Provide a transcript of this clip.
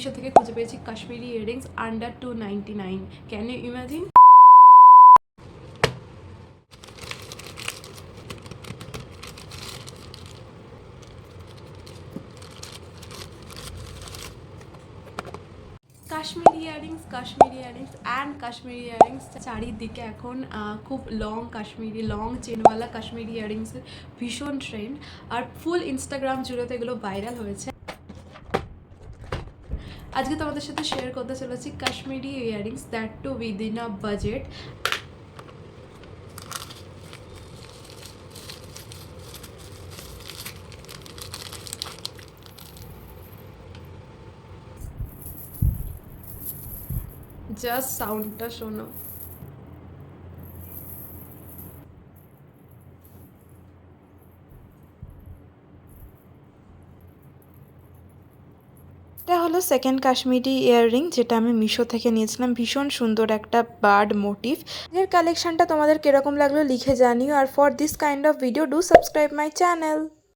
মিশো থেকে খুঁজে পেয়েছি Kashmiri earrings under 299। Can you imagine? Kashmiri earrings and Kashmiri earrings চারিদিকে এখন খুব লং চেনওয়ালা কাশ্মীরি ইয়াররিংসের ভীষণ ট্রেন্ড, আর ফুল ইনস্টাগ্রাম জুড়ে তো এগুলো ভাইরাল হয়েছে। আজকে তোমাদের সাথে শেয়ার করতে চলেছি Kashmiri earrings, that too within a budget. Just সাউন্ডটা শোনো। এটা হলো সেকেন্ড কাশ্মীরি ইয়াররিং, যেটা আমি মিশো থেকে নিয়েছিলাম। ভীষণ সুন্দর একটা বার্ড মোটিভ। এর কালেকশনটা তোমাদের কিরকম লাগলো লিখে জানিও, আর for this kind of video do subscribe my channel.